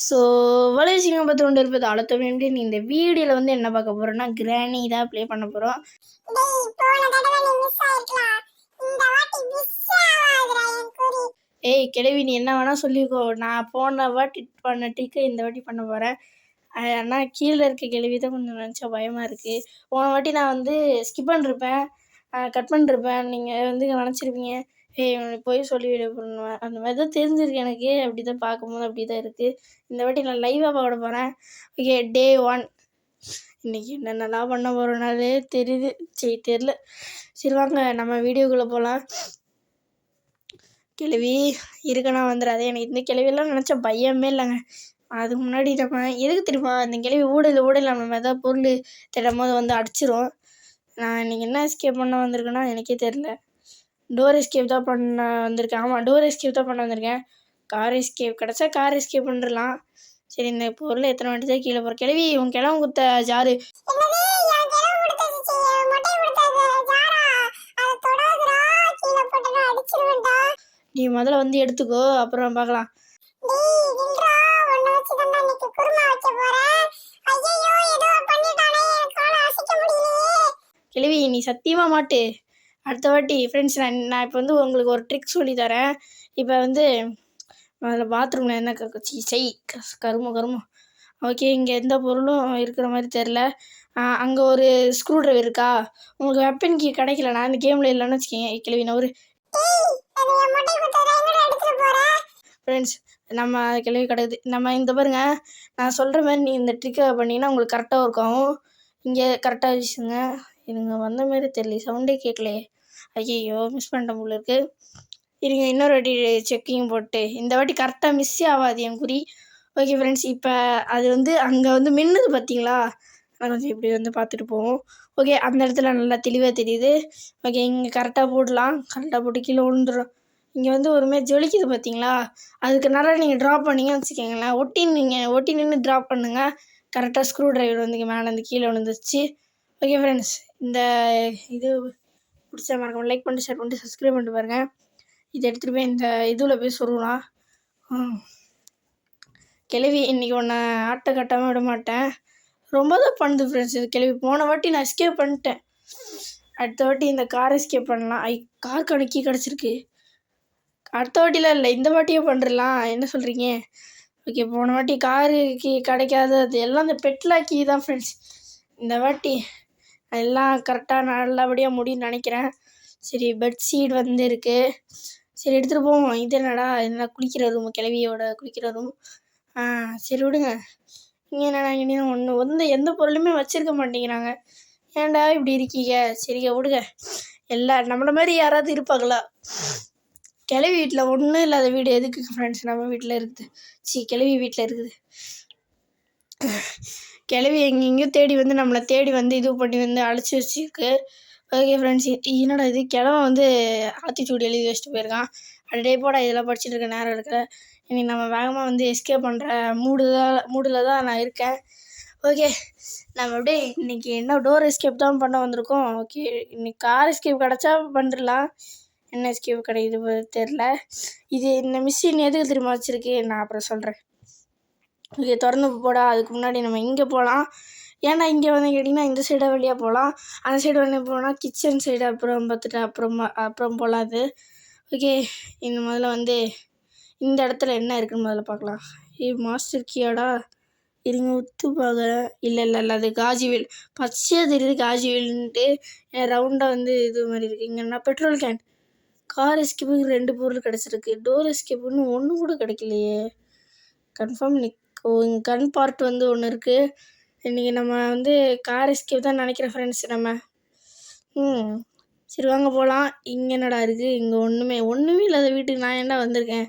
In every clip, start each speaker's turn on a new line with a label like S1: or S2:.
S1: So வலைசிங்கம் பார்த்து கொண்டு இருப்பது அழுத்தம் எப்படி இந்த வீடியோவில் வந்து என்ன பார்க்க போகிறோம்னா கிராணி தான் ப்ளே பண்ண போகிறோம். ஏய் கிழவி, நீ என்ன வேணால் சொல்லிக்கோ. நான் போன வாட்டி பண்ண டிக்கை இந்த வாட்டி பண்ண போகிறேன். ஆனால் கீழே இருக்க கிழவி தான் கொஞ்சம் நினச்சா பயமாக இருக்குது. போன வாட்டி நான் வந்து ஸ்கிப் பண்ணிருப்பேன், கட் பண்ணிருப்பேன். நீங்கள் வந்து நினச்சிருப்பீங்க போய் சொல்லிவிட பண்ணுவேன். அந்த மாதிரி தான் தெரிஞ்சிருக்கு எனக்கு. அப்படி தான் பார்க்கும்போது அப்படி தான் இருக்குது. இந்த வாட்டி நான் லைவாக பாட போகிறேன். ஓகே, டே 1 இன்றைக்கி என்னென்னலாம் பண்ண போகிறோன்னாலே தெரில. சரி வாங்க நம்ம வீடியோக்குள்ளே போகலாம். கிழவி இருக்கணும் வந்துடாது. எனக்கு இந்த கிழவியெல்லாம் நினச்சா பயமே இல்லைங்க. அதுக்கு முன்னாடி நம்ம எதுக்கு தெரியுமா இந்த கிழவி ஊடல் நம்ம எதாவது பொருள் தேடும் போது வந்து அடிச்சிரும். நான் இன்றைக்கி என்ன எஸ்கேப் பண்ண வந்திருக்கேன்னா எனக்கே தெரில. டோர் எஸ்கேப் தான் பண்ண வந்திருக்கேன். ஆமாம், டோர் எஸ்கேப் தான் பண்ண வந்திருக்கேன். கார் எஸ்கேப் கிடச்சா கார் எஸ்கேப் பண்ணிடலாம். சரி, இந்த பொருள் எத்தனை வாட்டி தான் கீழே போகிற கிழவி. உன் கிழவன் குத்த ஜாரு நீ முதல்ல வந்து எடுத்துக்கோ, அப்புறம் பார்க்கலாம். கிழவி நீ சத்தியமாக மாட்டு. அடுத்த வாட்டி ஃப்ரெண்ட்ஸ் நான் இப்போ வந்து உங்களுக்கு ஒரு ட்ரிக் சொல்லி தரேன். இப்போ வந்து அதில் பாத்ரூமில் என்ன கருமோ ஓகே, இங்கே எந்த பொருளும் இருக்கிற மாதிரி தெரில. அங்கே ஒரு ஸ்க்ரூ ட்ரைவர் இருக்கா? உங்களுக்கு வெப்பன் கீ கிடைக்கல, நான் இந்த கேமில் இல்லைன்னு வச்சுக்கோங்க. கிழவி நான் ஒரு ஃப்ரெண்ட்ஸ் நம்ம கிழவி கிடக்குது. நம்ம இந்த பாருங்க, நான் சொல்கிற மாதிரி நீ இந்த ட்ரிக்கை பண்ணிங்கன்னா உங்களுக்கு கரெக்டாக ஒர்க் ஆகும். இங்கே கரெக்டாக வச்சுங்க. எனக்கு வந்த மாதிரி தெரியல, சவுண்டே கேட்கலையே. ஐயோ, மிஸ் பண்ணிட்டேன் போல இருக்குது. இருங்க இன்னொரு வாட்டி செக்கிங் போட்டு இந்த வாட்டி கரெக்டாக மிஸ்ஸே ஆகாது என் குறி. ஓகே ஃப்ரெண்ட்ஸ், இப்போ அது வந்து அங்கே வந்து மின்னுது பார்த்தீங்களா? நான் கொஞ்சம் இப்படி வந்து பார்த்துட்டு போவோம். ஓகே, அந்த இடத்துல நல்லா தெளிவாக தெரியுது. ஓகே, இங்கே கரெக்டாக போடலாம். கரெக்டாக போட்டு கீழே விழுந்துடும். இங்கே வந்து ஒருமாதிரி ஜொலிக்குது பார்த்தீங்களா? அதுக்கு நல்லா நீங்கள் ட்ராப் பண்ணிங்கன்னு வச்சுக்கோங்களேன். ஒட்டி நின்று ட்ராப் பண்ணுங்கள். கரெக்டாக ஸ்க்ரூ ட்ரைவர் வந்து இங்கே மேலேருந்து கீழே விழுந்துருச்சு. ஓகே ஃப்ரெண்ட்ஸ், இந்த இது பிடிச்சா மறக்காம லைக் பண்ணிட்டு ஷேர் பண்ணிட்டு சப்ஸ்கிரைப் பண்ணிட்டு பாருங்கள். இதை எடுத்துகிட்டு போய் இந்த இதில் போய் சொல்லலாம். கிழவி இன்றைக்கி ஒன்று ஆட்டை கட்டாமல் விட மாட்டேன். ரொம்ப தான் பண்ணுது ஃப்ரெண்ட்ஸ் இது கிழவி. போன வாட்டி நான் எஸ்கேப் பண்ணிட்டேன். அடுத்த வாட்டி இந்த கார் எஸ்கேப் பண்ணலாம். காருக்கு கீ கிடச்சிருக்கு. அடுத்த வாட்டிலாம் இல்லை, இந்த வாட்டியே பண்ணிடலாம். என்ன சொல்கிறீங்க? ஓகே, போன வாட்டி காரு கீ கிடைக்காதது எல்லாம் இந்த பெட்லா கீ தான் ஃப்ரெண்ட்ஸ். இந்த வாட்டி எல்லாம் கரெக்டாக நல்லபடியாக முடியும்னு நினைக்கிறேன். சரி, பெட்ஷீட் வந்து இருக்குது. சரி, எடுத்துகிட்டு போவோம். இது என்ன குளிக்கிற ரூம், கிழவியோட குளிக்கிற ரூம். சரி விடுங்க. இங்கே என்னன்னா ஒன்று எந்த பொருளுமே வச்சுருக்க மாட்டேங்கிறாங்க. ஏன்டா இப்படி இருக்கீங்க? சரிங்க விடுங்க. நம்மளை மாதிரி யாராவது இருப்பாங்களா? கிழவி வீட்டில் ஒன்றும் இல்லாத வீடு எதுக்கு ஃப்ரெண்ட்ஸ் நம்ம வீட்டில் இருக்குது? கிழவி வீட்டில் இருக்குது. கிழவி எங்கெங்கேயும் தேடி வந்து நம்மளை தேடி வந்து இது பண்ணி வந்து அழைச்சி வச்சுருக்கு. ஓகே ஃப்ரெண்ட்ஸ், என்னடா இது கிழவன் வந்து ஆத்திச்சூடி எழுதி வச்சுட்டு போயிருக்கான். அப்படியே போட இதெல்லாம் படிச்சுட்டு இருக்க நேரம் இருக்கிற. இன்றைக்கி நம்ம வேகமாக வந்து எஸ்கேப் பண்ணுற மூடில் தான் நான் இருக்கேன். ஓகே, நம்ம அப்படியே இன்றைக்கி என்ன டோர் எஸ்கேப் தான் பண்ண வந்திருக்கோம். ஓகே, இன்றைக்கி கார் எஸ்கேப் கிடச்சா பண்ணிடலாம். என்ன எஸ்கேப் கிடைக்குது தெரில. இது இந்த மிஷின் எதுக்கு திரும்ப வச்சுருக்கு நான் அப்புறம் சொல்கிறேன். ஓகே, திறந்து போடா. அதுக்கு முன்னாடி நம்ம இங்கே போகலாம். ஏன்னா இங்கே வந்து கேட்டிங்கன்னா இந்த சைடாக வழியாக போகலாம். அந்த சைடு வழியாக போனால் கிச்சன் சைடு அப்புறம் பார்த்துட்டு அப்புறம் போகலாம். அது ஓகே, இந்த முதல்ல வந்து இந்த இடத்துல என்ன இருக்குதுன்னு முதல்ல பார்க்கலாம். மாஸ்டர் கீயாடா? இருங்க ஒத்து பார்க்குறேன். இல்லை அது காஜிவேல். பச்சையாக தெரியுது காஜிவேல்ன்ட்டு. ரவுண்டாக வந்து இது மாதிரி இருக்குது. இங்கன்னா பெட்ரோல் கேன். கார் எஸ்கேப்புக்கு 2 பொருள் கிடச்சிருக்கு. டோர் எஸ்கேப்புன்னு ஒன்று கூட கிடைக்கலையே. கன்ஃபார்ம் இங்கே கன் பார்ட் வந்து ஒன்று இருக்குது. இன்றைக்கி நம்ம வந்து கார் எஸ்கேப் தான் நினைக்கிறேன் ஃப்ரெண்ட்ஸ் நம்ம. சரி வாங்க போகலாம். இங்கே என்னடா இருக்குது? இங்கே ஒன்றுமே இல்லாத வீட்டுக்கு நான் ஏன்டா வந்திருக்கேன்?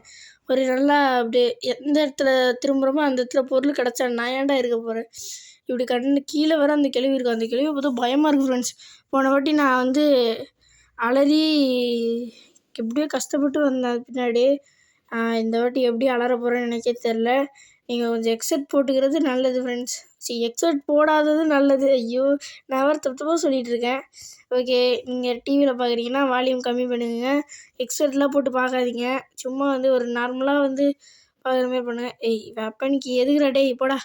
S1: ஒரு நல்லா அப்படியே எந்த இடத்துல திரும்புகிறோமோ அந்த இடத்துல பொருள் கிடச்சா நான் ஏன்டா இருக்க போகிறேன்? இப்படி கீழே வர அந்த கிழவி இருக்கும். அந்த கிழவி பார்த்தா பயமாக இருக்குது ஃப்ரெண்ட்ஸ். போன வாட்டி நான் வந்து அலறி எப்படியோ கஷ்டப்பட்டு வந்தேன் பின்னாடி. இந்த வாட்டி எப்படி அலற போகிறேன்னு எனக்கே தெரில. நீங்கள் கொஞ்சம் ஹெட்செட் போட்டுக்கிறது நல்லது ஃப்ரெண்ட்ஸ். ஹெட்செட் போடாதது நல்லது. ஐயோ, நான் வேறு தப்பாக சொல்லிகிட்ருக்கேன். ஓகே, நீங்கள் டிவியில் பார்க்குறீங்கன்னா வால்யூம் கம்மி பண்ணுங்க. ஹெட்செட்லாம் போட்டு பார்க்காதீங்க. சும்மா வந்து ஒரு நார்மலாக வந்து பார்க்குற மாதிரி பண்ணுங்கள். வெப்பன் கீ எதுக்குடா டேய் போடா.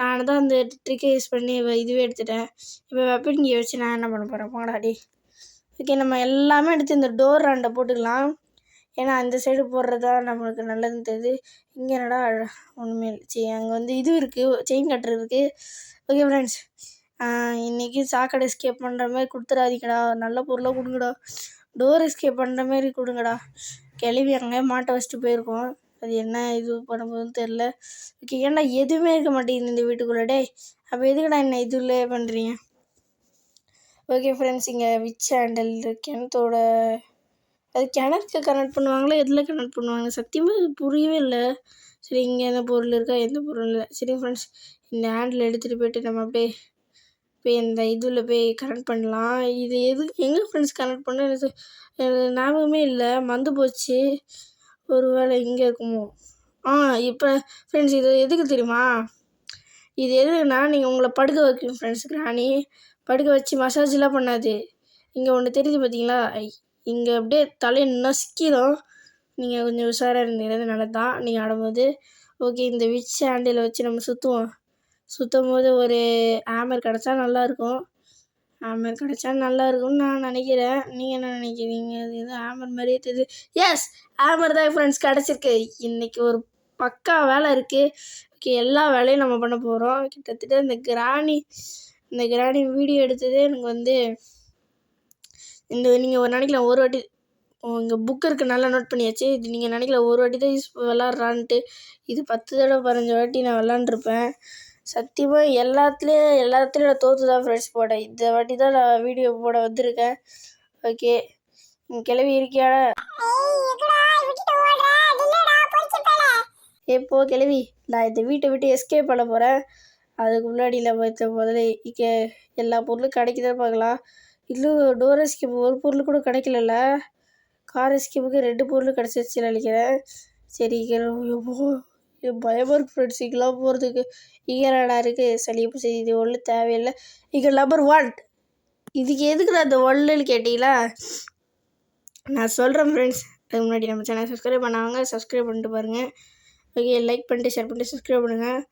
S1: நான் தான் அந்த ட்ரிக்கை யூஸ் பண்ணி இதுவே எடுத்துட்டேன். இப்போ வெப்பன் கீயை வச்சு நான் என்ன பண்ண போகிறேன் போடா டேய். ஓகே, நம்ம எல்லாமே எடுத்து இந்த டோர் ஆண்டை போட்டுக்கலாம். ஏன்னா அந்த சைடு போடுறது தான் நம்மளுக்கு நல்லதுன்னு தெரியுது. இங்கே என்னடா ஒன்றுமே இல்லை. சரி, அங்கே வந்து இது இருக்குது, செயின் கட்டுறது இருக்குது. ஓகே ஃப்ரெண்ட்ஸ், இன்றைக்கி சாக்கடை எஸ்கேப் பண்ணுற மாதிரி கொடுத்துடாதீங்கடா. நல்ல பொருளாக கொடுங்கடா. டோர் எஸ்கேப் பண்ணுற மாதிரி கொடுங்கடா. கிளவி அங்கேயே மாட்டை வச்சுட்டு போயிருக்கோம். அது என்ன இது பண்ண போகுதுன்னு தெரில. ஓகே, ஏன்டா எதுவுமே இருக்க மாட்டேங்குது இந்த வீட்டுக்குள்ளே டேய். அப்போ எதுக்குடா என்ன இதுலே பண்ணுறீங்க? ஓகே ஃப்ரெண்ட்ஸ், இங்கே விச் ஹேண்டில் கிணத்தோட அது கிணத்துக்கு கனெக்ட் பண்ணுவாங்களா, எதில் கனெக்ட் பண்ணுவாங்க சத்தியமாக புரியவே இல்லை. சரி, இங்கே என்ன பொருள் இருக்கா, எந்த பொருள் இல்லை. சரி ஃப்ரெண்ட்ஸ், இந்த ஹேண்டில் எடுத்துகிட்டு போய்ட்டு நம்ம அப்படியே போய் இந்த இதில் போய் கனெக்ட் பண்ணலாம். இது எங்கே ஃப்ரெண்ட்ஸ் கனெக்ட் பண்ண எனக்கு ஞாபகமே இல்லை, மறந்து போச்சு. ஒரு வேளை இங்கே இருக்குமோ? இப்போ ஃப்ரெண்ட்ஸ், இது எதுக்கு தெரியுமா? இது எதுக்குன்னா, நீங்கள் உங்களை படுக்க வைக்கணும் ஃப்ரெண்ட்ஸ். கிராணி படுக்க வச்சு மசாஜ்லாம் பண்ணாது. இங்கே ஒன்று தெரியுது பார்த்தீங்களா, இங்கே அப்படியே தலையை நசுக்கிடும். நீங்கள் கொஞ்சம் உஷாராக இருந்தீங்கன்னா நல்லது தான் நீங்கள் ஆடும்போது. ஓகே, இந்த விச் ஹேண்டில் வச்சு நம்ம சுற்றும் போது ஒரு ஹேமர் கிடச்சா நல்லாயிருக்கும். ஹேமர் கிடச்சா நல்லாயிருக்கும்னு நான் நினைக்கிறேன். நீங்கள் என்ன நினைக்கிறீங்க? அது எதுவும் ஹேமர் மாதிரியே தெரியுது. எஸ், ஹேமர் தான் ஃப்ரெண்ட்ஸ் கிடச்சிருக்கு. இன்றைக்கி ஒரு பக்கா வேலை இருக்குது. ஓகே, எல்லா வேலையும் நம்ம பண்ண போகிறோம். கிட்டத்தட்ட இந்த கிராணி வீடியோ எடுத்ததே எனக்கு வந்து நீங்கள் ஒரு நாளைக்கு ஒரு வாட்டி இங்கே புக் இருக்குது, நல்லா நோட் பண்ணியாச்சு. இது நீங்கள் நினைக்கல ஒரு வாட்டி தான் விளாட்றான்ட்டு. இது 10 தடவை 15 வாட்டி நான் விளாண்டுருப்பேன். சத்தியமாக எல்லாத்துலேயும் நான் தோற்று தான் ஃப்ரெண்ட்ஸ் போட்டேன். இந்த வாட்டி தான் நான் வீடியோ போட வந்திருக்கேன். ஓகே, கிளவி இருக்கியாடா? எப்போ கிளவி, நான் இந்த வீட்டை விட்டு எஸ்கேப் பண்ண போகிறேன். அதுக்கு முன்னாடி நம்ம முதல்ல இங்கே எல்லா பொருளும் கிடைக்குதான்னு பார்க்கலாம். இல்லை, டோர் எஸ்கேப் ஒரு பொருள் கூட கிடைக்கல. கார் எஸ்கேப்புக்கு 2 பொருள் கிடச்சிருச்சுன்னு நினைக்கிறேன். சரி, பயமாக இருக்குது ஃப்ரெண்ட்ஸ் இங்கெல்லாம் போகிறதுக்கு. இங்கே என்னடா இருக்குது? சளிப்பு சரி, இது ஒன்றும் தேவையில்லை. இங்கே நம்பர் 1. இதுக்கு எதுக்குடா அந்த 1ன்னு கேட்டிங்களா? நான் சொல்கிறேன் ஃப்ரெண்ட்ஸ். அதுக்கு முன்னாடி நம்ம சேனல் சப்ஸ்கிரைப் பண்ணாங்க, சப்ஸ்கிரைப் பண்ணிட்டு பாருங்கள். ஓகே, லைக் பண்ணிட்டு ஷேர் பண்ணிட்டு சப்ஸ்கிரைப் பண்ணுங்கள்.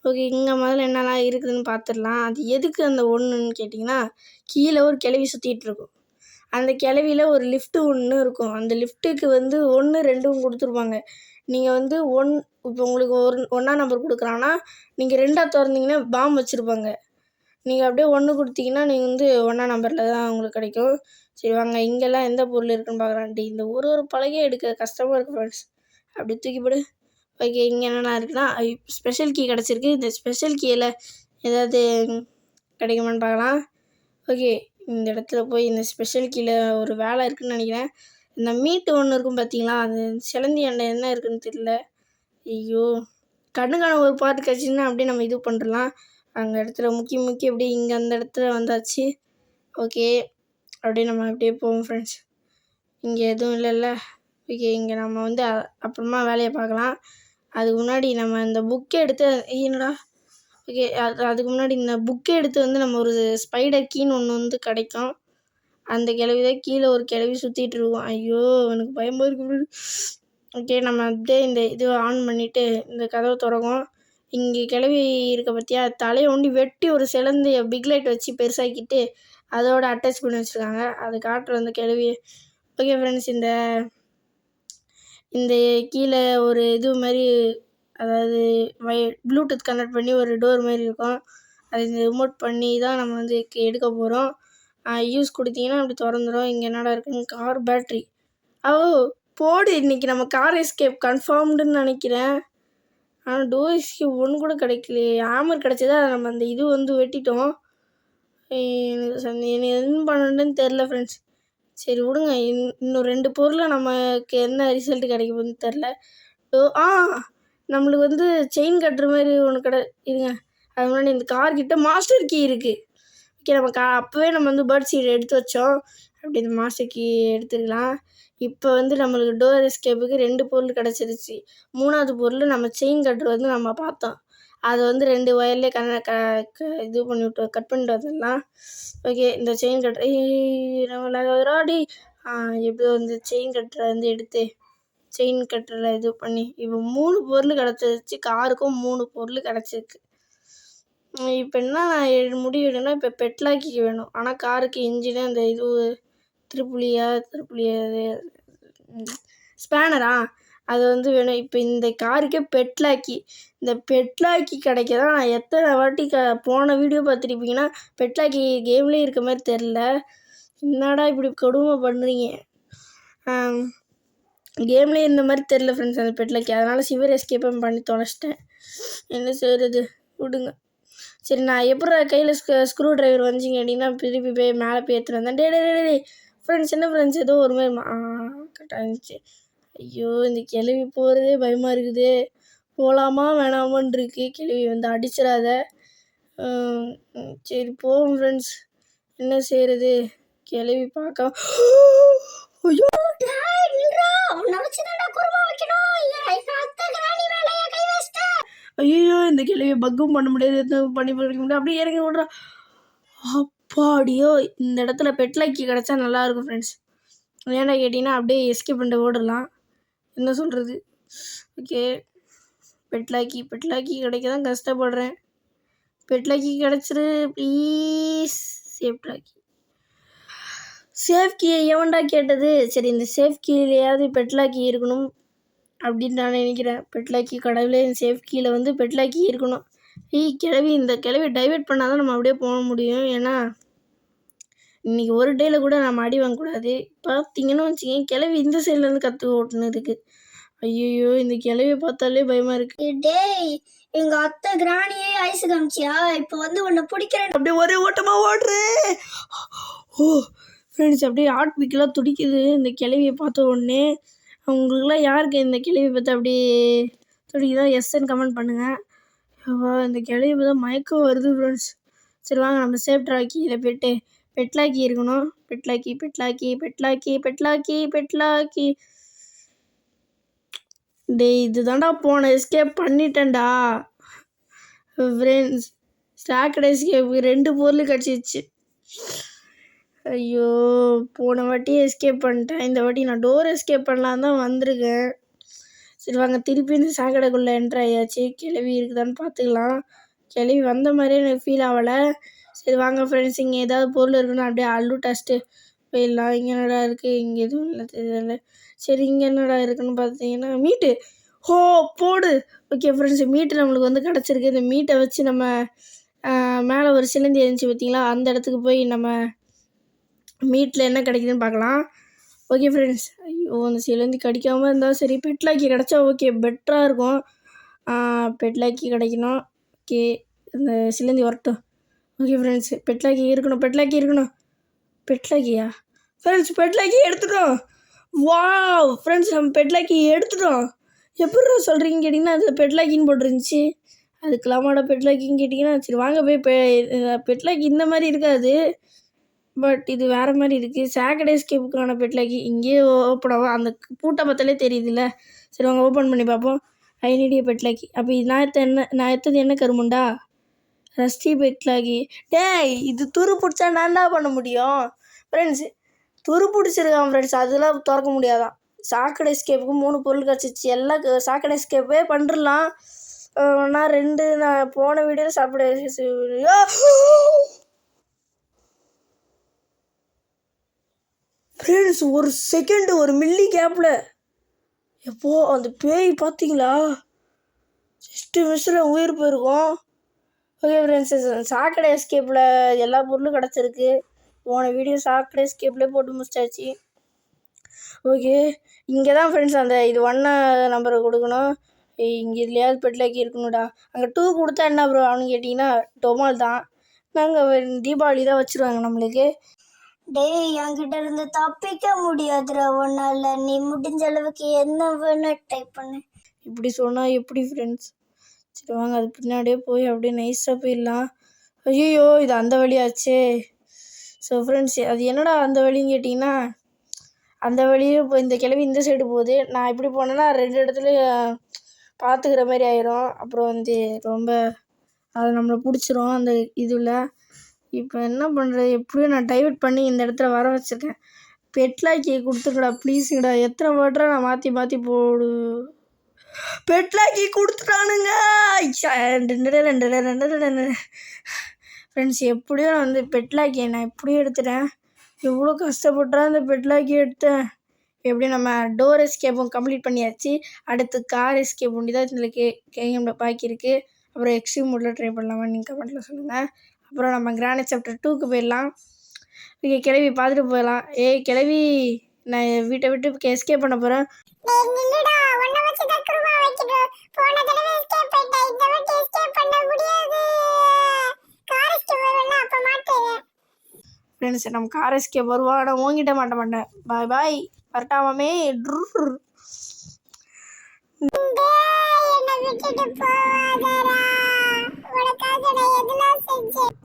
S1: ஓகே, இங்கே முதல்ல என்னெல்லாம் இருக்குதுன்னு பார்த்துடலாம். அது எதுக்கு அந்த 1ன்னு கேட்டிங்கன்னா, கீழே ஒரு கிளவி சுற்றிட்டு இருக்கும். அந்த கிளவியில் ஒரு லிஃப்ட்டு ஒன்று இருக்கும். அந்த லிஃப்ட்டுக்கு வந்து 1 2 கொடுத்துருப்பாங்க. நீங்கள் வந்து இப்போ உங்களுக்கு 1ஆம் நம்பர் கொடுக்குறாங்கன்னா, நீங்கள் 2ஆக திறந்தீங்கன்னா பாம் வச்சுருப்பாங்க. நீங்கள் அப்படியே 1 கொடுத்தீங்கன்னா நீங்கள் வந்து 1ஆம் நம்பரில் தான் உங்களுக்கு கிடைக்கும். சரி வாங்க, இங்கெல்லாம் எந்த பொருள் இருக்குன்னு பார்க்குறான்ட்டு. இந்த ஒரு பலகையை எடுக்க கஷ்டமாக இருக்குது ஃப்ரெண்ட்ஸ். அப்படி தூக்கிப்படு. ஓகே, இங்கே என்னென்ன இருக்குன்னா, ஸ்பெஷல் கீ கிடச்சிருக்கு. இந்த ஸ்பெஷல் கீயில் ஏதாவது கிடைக்குமான்னு பார்க்கலாம். ஓகே, இந்த இடத்துல போய் இந்த ஸ்பெஷல் கீழே ஒரு வேலை இருக்குதுன்னு நினைக்கிறேன். இந்த மீட்டு ஒன்று இருக்கும் பார்த்தீங்களா, அது சிலந்தி அண்டை என்ன இருக்குதுன்னு தெரியல. ஐயோ, கண்ணுக்கான ஒரு பார்ட் கிடச்சின்னா அப்படியே நம்ம இது பண்ணுறலாம். அங்கே இடத்துல முக்கி அப்படியே இங்கே அந்த இடத்துல வந்தாச்சு. ஓகே, அப்படியே நம்ம அப்படியே போவோம் ஃப்ரெண்ட்ஸ். இங்கே எதுவும் இல்லைல்ல. ஓகே, இங்கே நம்ம வந்து அப்புறமா வேலையை பார்க்கலாம். அதுக்கு முன்னாடி நம்ம இந்த புக்கை எடுத்து என்னடா. ஓகே, அதுக்கு முன்னாடி இந்த புக்கை எடுத்து வந்து நம்ம ஒரு ஸ்பைடர் கீன்னு ஒன்று வந்து கிடைக்கும். அந்த கிளவி தான் கீழே ஒரு கிளவி சுற்றிட்டு இருக்கும். ஐயோ, எனக்கு பயமாக இருக்கு. ஓகே, நம்ம அப்படியே இந்த இது ஆன் பண்ணிவிட்டு இந்த கதவை திறக்கும். இங்கே கிளவி இருக்க பார்த்தியா, தலையை ஒண்டி வெட்டி ஒரு சிலந்து பிக் லைட் வச்சு பெருசாக்கிட்டு அதோட அட்டாச் பண்ணி வச்சுருக்காங்க. அது காட்டுற அந்த கிளவி. ஓகே ஃப்ரெண்ட்ஸ், இந்த கீழே ஒரு இது மாதிரி, அதாவது ப்ளூடூத் கனெக்ட் பண்ணி ஒரு டோர் மாதிரி இருக்கும். அதை இந்த ரிமோட் பண்ணி தான் நம்ம வந்து எடுக்க போகிறோம். யூஸ் கொடுத்தீங்கன்னா அப்படி திறந்துடும். இங்கே என்னடா இருக்குன்னு கார் பேட்ரி. போடு, இன்றைக்கி நம்ம கார் எஸ்கேப் கன்ஃபார்ம்டுன்னு நினைக்கிறேன். ஆனால் டோர் எஸ்கேப் ஒன்று கூட கிடைக்கலையே. ஹேமர் கிடச்சதா நம்ம அந்த இது வந்து வெட்டிட்டோம். எனக்கு என்ன பண்ணணுன்னு தெரில ஃப்ரெண்ட்ஸ். சரி விடுங்க, இன்னும் 2 பொருளை நமக்கு என்ன ரிசல்ட் கிடைக்க போகுதுன்னு தெரில. நம்மளுக்கு வந்து செயின் கட்டுற மாதிரி ஒன்று இருங்க. அது முன்னாடி இந்த கார்கிட்ட மாஸ்டர் கீ இருக்குது. ஓகே, நம்ம அப்போவே நம்ம வந்து பேர்ட் சீட் எடுத்து வச்சோம். அப்படி இந்த மாஸ்டர் கீ எடுத்துக்கலாம். இப்போ வந்து நம்மளுக்கு டோர் எஸ்கேப்புக்கு 2 பொருள் கிடச்சிருச்சு. 3ஆவது பொருள் நம்ம செயின் கட்டுறது வந்து நம்ம பார்த்தோம். அதை வந்து 2 ஒயர்லேயே இது பண்ணிவிட்டு கட் பண்ணிட்டு வந்துடலாம். ஓகே, இந்த செயின் கட்டுற நம்மளாடி எப்படியோ வந்து செயின் கட்டுற வந்து எடுத்து செயின் கட்டுற இது பண்ணி இப்போ 3 பொருள் கிடச்சிருச்சு. காருக்கும் 3 பொருள் கிடச்சிருக்கு. இப்போ என்ன முடிவு எடுன்னா இப்போ பெட்லாக்கிக்கு வேணும். ஆனால் காருக்கு இன்ஜினு அந்த இது திருப்புளியா ஸ்பேனரா அது வந்து வேணும். இப்போ இந்த காருக்கே பெட்லாக்கி இந்த பெட்லாக்கி கிடைக்க தான் நான் எத்தனை வாட்டி போன வீடியோ பார்த்துருப்பீங்கன்னா பெட்லாக்கி கேம்லேயே இருக்க மாதிரி தெரில. என்னடா இப்படி கொடுமை பண்ணுறீங்க, கேம்லேயே இந்த மாதிரி தெரில ஃப்ரெண்ட்ஸ் அந்த பெட்லாக்கி. அதனால் சிவர் எஸ்கேப்பும் பண்ணி தொலைச்சிட்டேன். என்ன செய்கிறது விடுங்க. சரி நான் எப்படி கையில் ஸ்க்ரூ ட்ரைவர் வந்துச்சிங்க அப்படின்னா திருப்பி போய் மேலே போய் எடுத்துகிட்டு வந்தேன். டே ஃப்ரெண்ட்ஸ் என்ன ஃப்ரெண்ட்ஸ் ஏதோ ஒரு மாதிரி கரெக்டாக இருந்துச்சு. ஐயோ இந்த கிளவி போகிறதே பயமாக இருக்குது. போகலாமா வேணாமான்னு இருக்குது. கிளவி வந்து அடிச்சிடாத. சரி போவோம் ஃப்ரெண்ட்ஸ். என்ன செய்கிறது கிளவி பார்க்க. ஐயோ ஐயோ இந்த கிளவியை பக்கும் பண்ண முடியாது, எதுவும் பண்ணி படிக்க முடியாது. அப்படியே இறங்கி விட்றா. அப்பாடியோ இந்த இடத்துல பெட்லாக்கி கிடச்சா நல்லாயிருக்கும் ஃப்ரெண்ட்ஸ். ஏன்னா கேட்டிங்கன்னா அப்படியே எஸ்கேப் பண்ணிட்டு ஓடலாம். என்ன சொல்கிறது. ஓகே பெட்லாக்கி கிடைக்க தான் கஷ்டப்படுறேன். பெட்லாக்கி கிடச்சிரு ப்ளீஸ். சேஃப் கீயை எவன்டா கேட்டது. சரி இந்த சேஃப் கீலையாவது பெட்லாக்கி இருக்கணும் அப்படின்னு நான் நினைக்கிறேன். பெட்லாக்கி கடவுளே சேஃப் கீயில் வந்து பெட்லாக்கி இருக்கணும். இந்த கிளவி டைவெர்ட் பண்ணால் தான் நம்ம அப்படியே போக முடியும். ஏன்னா இன்றைக்கி ஒரு டேயில் கூட நம்ம அடி வாங்கக்கூடாது. பார்த்தீங்கன்னு வச்சுக்கோங்க கிளவி இந்த சைட்லேருந்து கற்று ஓட்டுன்னு இருக்குது. ஐயோ இந்த கிளவியை பார்த்தாலே பயமாக இருக்குது.
S2: டேய் எங்கள் அத்தை கிராணியே ஐஸ் காமிச்சியா, இப்போ வந்து உன்னை பிடிக்கிறேன்.
S1: அப்படியே ஒரே ஓட்டமாக ஓடுறேன். ஓ ஃப்ரெண்ட்ஸ் அப்படியே ஹார்ட் பீக்கெலாம் துடிக்குது இந்த கிளவியை பார்த்த உடனே. அவங்களுக்குலாம் யாருக்கு இந்த கிளவியை பார்த்து அப்படியே துடிக்குதோ எஸ்ன்னு கமெண்ட் பண்ணுங்கள். இந்த கிளவி பார்த்தா மயக்கம் வருது ஃப்ரெண்ட்ஸ். சரி வாங்க நம்ம சேஃப் ட்ராக்கியில் போய்ட்டு பெட்லாக்கி இருக்கணும். பெட்லாக்கி டேய் இது தாண்டா போன எஸ்கேப் பண்ணிட்டேன்டா ஃப்ரெண்ட்ஸ். ஸ்டாக்கட் எஸ்கேப்புக்கு 2 பொருள் கிடச்சிச்சு. ஐயோ போன வாட்டி எஸ்கேப் பண்ணிட்டேன். இந்த வாட்டி நான் டோர் எஸ்கேப் பண்ணலாம் தான் வந்திருக்கேன். சரி வாங்க திருப்பி இந்த சாக்கடைக்குள்ளே என்ட்ரு ஆயாச்சு. கிளவி இருக்குதான்னு பார்த்துக்கலாம். கிளவி வந்த மாதிரியே எனக்கு ஃபீல் ஆகலை. சரி வாங்க ஃப்ரெண்ட்ஸ் இங்கே ஏதாவது பொருள் இருக்குன்னு அப்படியே அள்ளு டஸ்ட்டு போயிடலாம். இங்கே என்னடா இருக்குது, இங்கே எதுவும் இல்லை தெரியல. சரி இங்கே என்னடா இருக்குதுன்னு பார்த்தீங்கன்னா மீட்டு. போடு. ஓகே ஃப்ரெண்ட்ஸ் மீட்டு நம்மளுக்கு வந்து கிடச்சிருக்கு. இந்த மீட்டை வச்சு நம்ம மேலே ஒரு சிலந்தி இருந்துச்சு பார்த்தீங்களா, அந்த இடத்துக்கு போய் நம்ம மீட்டில் என்ன கிடைக்குதுன்னு பார்க்கலாம். Okay friends. ஐயோ அந்த சிலந்தி கடிக்காமல் இருந்தால் சரி. பெட்லாக்கி கிடச்சா ஓகே பெட்டராக இருக்கும். பெட்லாக்கி கிடைக்கணும். ஓகே இந்த சிலந்தி வரட்டும். ஓகே ஃப்ரெண்ட்ஸ் பெட்லாக்கி இருக்கணும். பெட்லாக்கியா ஃப்ரெண்ட்ஸ் பெட்லாக்கி எடுத்துட்டோம். வாவ் ஃப்ரெண்ட்ஸ் நம்ம பெட்லாக்கி எடுத்துட்டோம். எப்படி சொல்கிறீங்கன்னு கேட்டிங்கன்னா அது பெட்லாக்கின்னு போட்டுருந்துச்சு. அதுக்கெல்லாமாட பெட்லாக்கின்னு கேட்டிங்கன்னா சரி வாங்க போய் பெட்லாக்கி இந்த மாதிரி இருக்காது, பட் இது வேறு மாதிரி இருக்குது. சாக்கடை எஸ்கேப்புக்கான பெட்லாக்கி இங்கேயே ஓப்பன் ஆகும். அந்த பூட்டை பார்த்தாலே தெரியுதுல்ல. சரி வாங்க ஓப்பன் பண்ணி பார்ப்போம். ஐநீடிய பெட்லாக்கி. அப்போ இது நான் எத்தது என்ன கருமுண்டா ரஸ்டி பெட்லாக்கி. டேய் இது துரு பிடிச்சா நான் தான் பண்ண முடியும் ஃப்ரெண்ட்ஸ். துரு பிடிச்சிருக்கான் ஃப்ரெண்ட்ஸ், அதெல்லாம் திறக்க முடியாதான். சாக்கடை எஸ்கேப்புக்கு 3 பொருள் கிடச்சிச்சு. எல்லாம் சாக்கடை எஸ்கேப்பே பண்ணிடலாம். நான் போன வீடியோவில் சாப்பிட ஃப்ரெண்ட்ஸ் ஒரு செகண்டு ஒரு மில்லி கேப்பில் எப்போ அந்த பேய் பார்த்தீங்களா, ஜஸ்ட்டு மிஸ்ஸில் உயிர் போயிருக்கோம். ஓகே ஃப்ரெண்ட்ஸ் சாக்கடை எஸ்கேப்பில் எல்லா பொருளும் கிடச்சிருக்கு. போன வீடியோ சாக்கடை எஸ்கேப்லேயே போட்டு முடிச்சாச்சு. ஓகே இங்கே தான் ஃப்ரெண்ட்ஸ் அந்த இது 1 நம்பரை கொடுக்கணும். இங்கே இதுலையாவது பெட்லாக்கி இருக்கணும்டா. அங்கே 2 கொடுத்தா என்ன ப்ரோ அவனு கேட்டிங்கன்னா டொமால் தான். நாங்கள் தீபாவளி தான் வச்சுருவாங்க நம்மளுக்கு.
S2: டேய் என்கிட்ட இருந்து தப்பிக்க முடியாதுடா ஒன்னால. நீ முடிஞ்ச அளவுக்கு என்ன வேணா ட்ரை பண்ணு.
S1: இப்படி சொன்னால் எப்படி ஃப்ரெண்ட்ஸ். சரி வாங்க அது பின்னாடியே போய் அப்படியே நைஸாக போயிடலாம். ஐயோ இது அந்த வழியாச்சே. ஸோ ஃப்ரெண்ட்ஸ் அது என்னடா அந்த வழின்னு கேட்டிங்கன்னா அந்த வழியே இப்போ இந்த கிளவி இந்த சைடு போகுது. நான் இப்படி போனேன்னா 2 இடத்துலையும் பார்த்துக்கிற மாதிரி ஆயிரும். அப்புறம் வந்து ரொம்ப அதை நம்மளை பிடிச்சிரும் அந்த இதில். இப்போ என்ன பண்ணுறது, எப்படியும் நான் டைவர்ட் பண்ணி இந்த இடத்துல வர வச்சுருக்கேன். பெட்லாக்கியை கொடுத்துங்கடா ப்ளீஸுங்கடா. எத்தனை வாட்டரா நான் மாற்றி மாற்றி போடு. பெட்லாக்கி கொடுத்துட்டானுங்க. ஃப்ரெண்ட்ஸ், எப்படியோ நான் வந்து பெட்லாக்கியை நான் எப்படியும் எடுத்துட்டேன். எவ்வளோ கஷ்டப்பட்டா அந்த பெட்லாக்கி எடுத்தேன். எப்படியும் நம்ம டோர் எஸ்கேப்பும் கம்ப்ளீட் பண்ணியாச்சு. அடுத்து கார் எஸ்கேப் ஒண்டி தான் இதில் கேமில் பாக்கி இருக்குது. அப்புறம் எக்ஸ்ட்ரீம் மோடில் ட்ரை பண்ணலாமா நீங்கள் கமெண்ட்டில் சொல்லுங்கள். அப்புறம் நம்ம கிரானைட் சாப்டர் 2க்கு போயிடலாம். ஓகே, கிளவி பார்த்துட்டு போயிடலாம். கிளவி, நான் வீட்டை விட்டு எஸ்கேப் பண்ண போகிறேன். ஃப்ரெண்ட்ஸ், நம்ம கார் எஸ்கேப் வருவோம். ஆனால் ஓங்கிட்ட மாட்டேன். பாய் பாய், வரட்டாமே.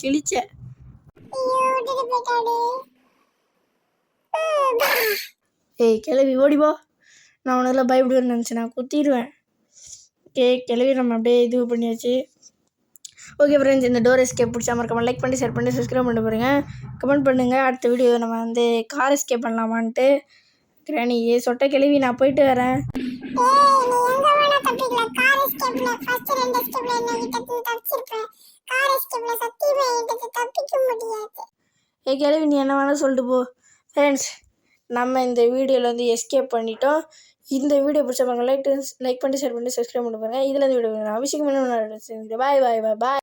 S1: கிழிச்ச கிளவி ஓடிப்போ. நான் உனக்குலாம் பயப்படுவேன்னு நினச்சேன். நான் குத்திடுவேன். கிளவி நம்ம அப்படியே இது பண்ணியாச்சு. ஓகே ஃப்ரெண்ட்ஸ், இந்த டோர் எஸ்கேப் பிடிச்சா மறக்காம லைக் பண்ணி ஷேர் பண்ணி சப்ஸ்கிரைப் பண்ணி பாருங்க. கமெண்ட் பண்ணுங்கள் அடுத்த வீடியோ நம்ம வந்து கார் எஸ்கேப் பண்ணலாமான்ட்டு. கிராணி சொட்ட கிளவி, நான் போயிட்டு வரேன். கிளவி, நீ என்ன வேணால் சொல்லிட்டு போ. ஃப்ரெண்ட்ஸ், நம்ம இந்த வீடியோவில் வந்து எஸ்கேப் பண்ணிட்டோம். இந்த வீடியோ பிடிச்சவங்க லைக் பண்ணி ஷேர் பண்ணி சப்ஸ்கிரைப் பண்ணி பாருங்கள். இதில் இந்த வீடியோ அவசியம் பாய் பாய் பாய் பாய்.